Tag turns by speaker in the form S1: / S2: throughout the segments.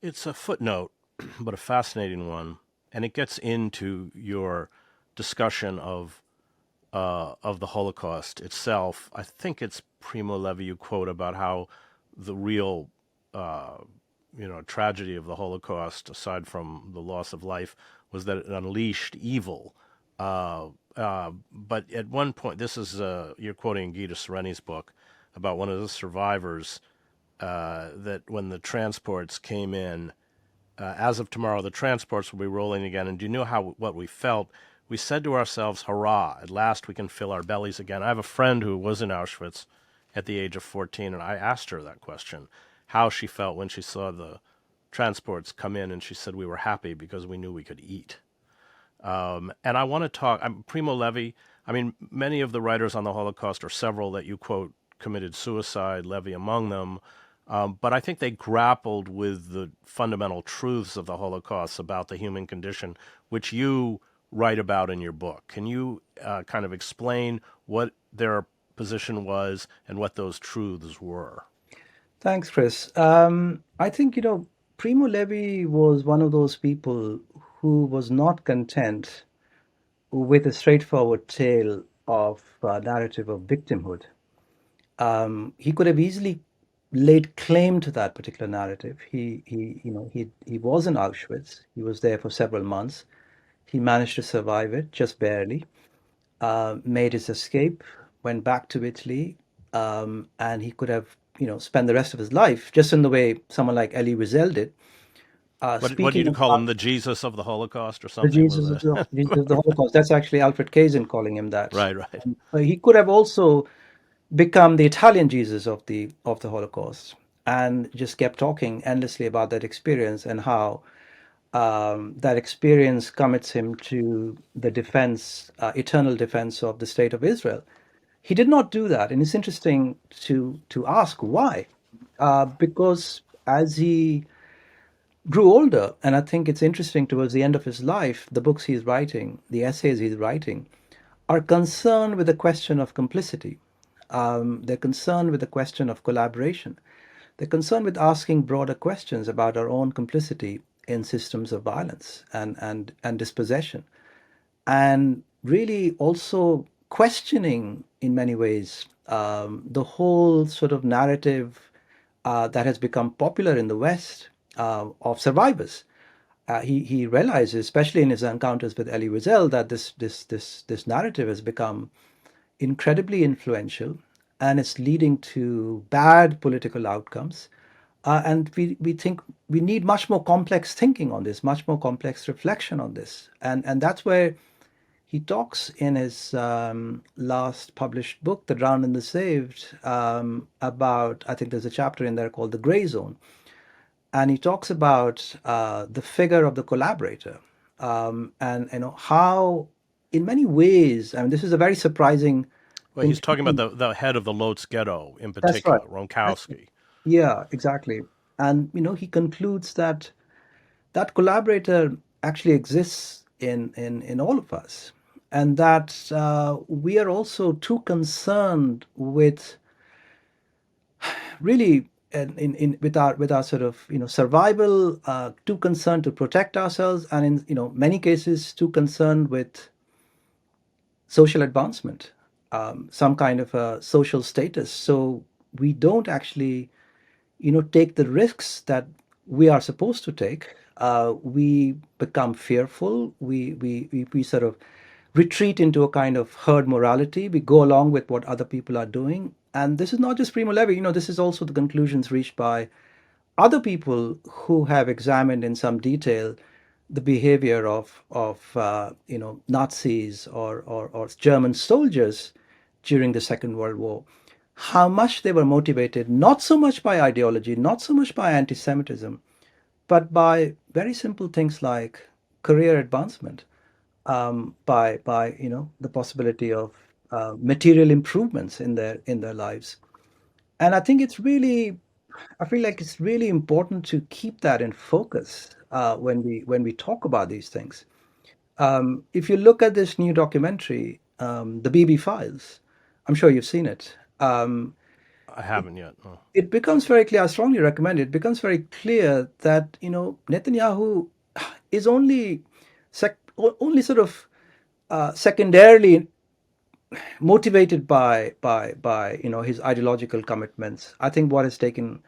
S1: It's a footnote, but a fascinating one, and it gets into your discussion of the Holocaust itself. I think it's Primo Levi you quote about how the real uh, tragedy of the Holocaust, aside from the loss of life, was that it unleashed evil. But at one point, this is you're quoting Gita Sereni's book about one of the survivors that when the transports came in, as of tomorrow, the transports will be rolling again. And do you know what we felt? We said to ourselves, hurrah, at last we can fill our bellies again. I have a friend who was in Auschwitz at the age of 14, and I asked her that question, how she felt when she saw the transports come in, and she said we were happy because we knew we could eat. And I want to talk, Primo Levi, I mean, many of the writers on the Holocaust, or several that you quote, committed suicide, Levi among them. But I think they grappled with the fundamental truths of the Holocaust about the human condition, which you write about in your book. Can you kind of explain what their position was and what those truths were?
S2: Thanks, Chris. I think, Primo Levi was one of those people who was not content with a straightforward tale of narrative of victimhood. He could have easily laid claim to that particular narrative. He was in Auschwitz. He was there for several months. He managed to survive it just barely. Made his escape, went back to Italy, and he could have, spent the rest of his life just in the way someone like Elie Wiesel did,
S1: What do
S2: speaking
S1: you call him,
S2: about
S1: the Jesus of the Holocaust or
S2: the
S1: something? Was
S2: Jesus of the
S1: it?
S2: Holocaust. That's actually Alfred Kazin calling him that.
S1: Right, right.
S2: He could have also become the Italian Jesus of the Holocaust, and just kept talking endlessly about that experience and how that experience commits him to the defense, eternal defense of the state of Israel. He did not do that, and it's interesting to ask why, because as he grew older, and I think it's interesting towards the end of his life, the books he's writing, the essays he's writing, are concerned with the question of complicity. They're concerned with the question of collaboration. They're concerned with asking broader questions about our own complicity in systems of violence and dispossession, and really also questioning, in many ways, the whole sort of narrative that has become popular in the West of survivors. He realizes, especially in his encounters with Elie Wiesel, that this narrative has become incredibly influential, and it's leading to bad political outcomes. And we think we need much more complex thinking on this, much more complex reflection on this. And that's where he talks in his last published book, The Drowned and the Saved, about, I think there's a chapter in there called The Gray Zone. And he talks about the figure of the collaborator, and how, in many ways, I mean, this is a very surprising
S1: Well, he's talking about
S2: conclusion.
S1: the head of the Lotz ghetto in
S2: That's right.
S1: particular,
S2: That's right.
S1: Ronkowski.
S2: Yeah, exactly. And he concludes that that collaborator actually exists in all of us, and that we are also too concerned with, really, with our sort of survival, too concerned to protect ourselves, and in many cases too concerned with social advancement, some kind of a social status. So we don't actually take the risks that we are supposed to take. We become fearful. We sort of retreat into a kind of herd morality. We go along with what other people are doing. And this is not just Primo Levi. This is also the conclusions reached by other people who have examined in some detail the behavior of Nazis or German soldiers during the Second World War, how much they were motivated not so much by ideology, not so much by anti-Semitism, but by very simple things like career advancement, by the possibility of material improvements in their lives. And I feel like it's really important to keep that in focus when we talk about these things. If you look at this new documentary, the BB Files, I'm sure you've seen it.
S1: I haven't yet. No.
S2: it becomes very clear. I strongly recommend it. It becomes very clear that Netanyahu is only sort of secondarily motivated by his ideological commitments. I think what has taken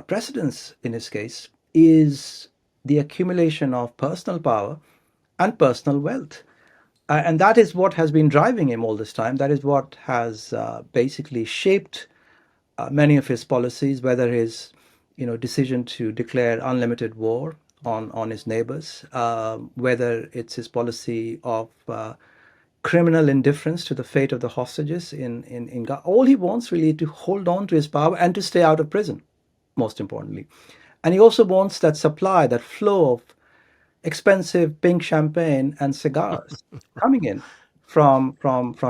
S2: precedence in his case is the accumulation of personal power and personal wealth. And that is what has been driving him all this time. That is what has basically shaped many of his policies, whether his decision to declare unlimited war on his neighbors, whether it's his policy of criminal indifference to the fate of the hostages in Gaza. All he wants really to hold on to his power and to stay out of prison, most importantly. And he also wants that supply, that flow of expensive pink champagne and cigars coming in from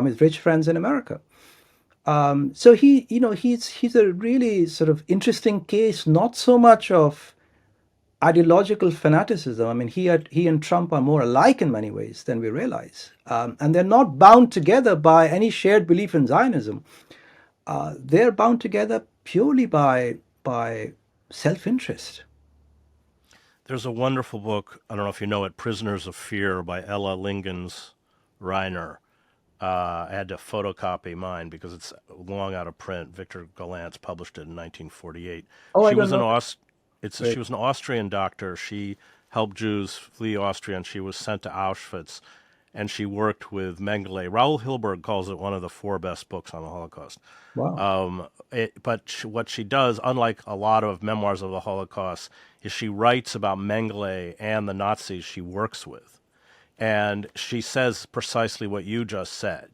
S2: his rich friends in America. So he's a really sort of interesting case, not so much of ideological fanaticism. I mean, he and Trump are more alike in many ways than we realize, and they're not bound together by any shared belief in Zionism. They're bound together purely by self-interest.
S1: There's a wonderful book, I don't know if you know it, Prisoners of Fear by Ella Lingens Reiner. I had to photocopy mine because it's long out of print. Victor Gollancz published it in 1948.
S2: Oh, I
S1: She
S2: don't
S1: was an
S2: know.
S1: she was an Austrian doctor. She helped Jews flee Austria, and she was sent to Auschwitz, and she worked with Mengele. Raoul Hilberg calls it one of the four best books on the Holocaust.
S2: Wow.
S1: What she does, unlike a lot of memoirs of the Holocaust, is she writes about Mengele and the Nazis she works with. And she says precisely what you just said,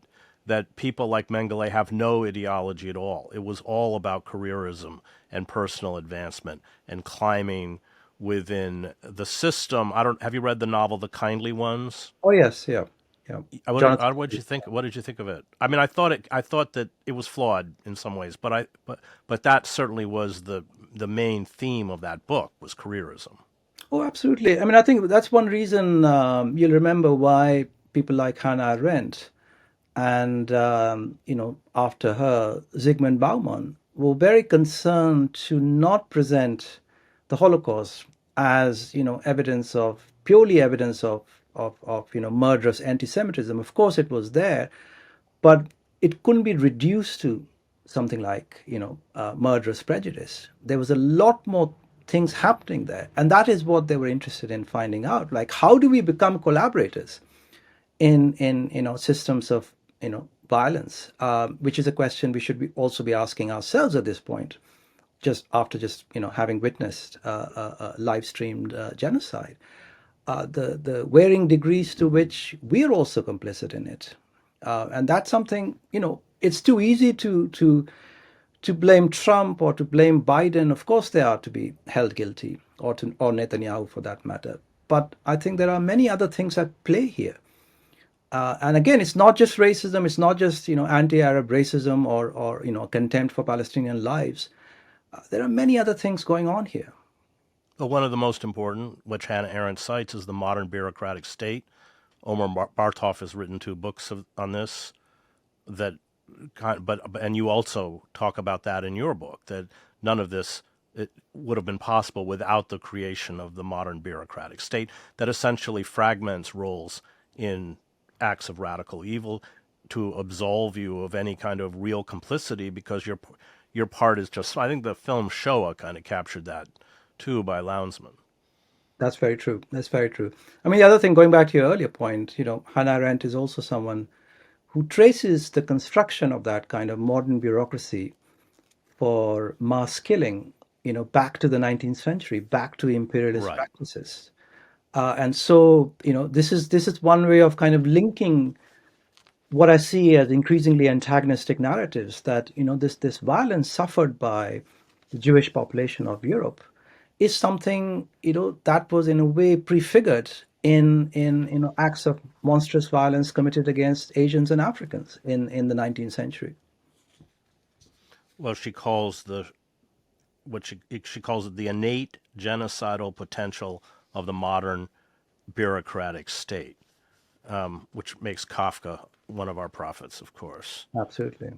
S1: that people like Mengele have no ideology at all. It was all about careerism and personal advancement and climbing within the system. Have you read the novel The Kindly Ones?
S2: Oh yes, yeah, yeah. Jonathan.
S1: What did you think? What did you think of it? I mean, I thought that it was flawed in some ways, but that certainly was the main theme of that book was careerism.
S2: Oh, absolutely. I mean, I think that's one reason you'll remember why people like Hannah Arendt and after her Zygmunt Bauman were very concerned to not present the Holocaust as evidence of purely evidence of murderous anti-Semitism. Of course, it was there, but it couldn't be reduced to something like murderous prejudice. There was a lot more things happening there, and that is what they were interested in finding out. Like, how do we become collaborators in systems of violence, which is a question we should also be asking ourselves at this point, just after having witnessed a live streamed genocide, the varying degrees to which we're also complicit in it, and that's something it's too easy to blame Trump or to blame Biden. Of course, they are to be held guilty, or Netanyahu for that matter. But I think there are many other things at play here. And again, it's not just racism. It's not just anti-Arab racism or contempt for Palestinian lives. There are many other things going on here.
S1: But one of the most important, which Hannah Arendt cites, is the modern bureaucratic state. Omar Bartov has written two books on this. And you also talk about that in your book, that none of this it would have been possible without the creation of the modern bureaucratic state that essentially fragments roles in acts of radical evil to absolve you of any kind of real complicity because your part is just. I think the film Shoah kind of captured that too by Lounsman.
S2: That's very true. That's very true. I mean, the other thing, going back to your earlier point, Hannah Arendt is also someone who traces the construction of that kind of modern bureaucracy for mass killing, back to the 19th century, back to imperialist
S1: Right.
S2: practices. And so, this is one way of kind of linking what I see as increasingly antagonistic narratives, that this violence suffered by the Jewish population of Europe is something that was in a way prefigured in acts of monstrous violence committed against Asians and Africans in the 19th century.
S1: Well, she calls she calls it the innate genocidal potential of the modern bureaucratic state, which makes Kafka one of our prophets, of course.
S2: Absolutely.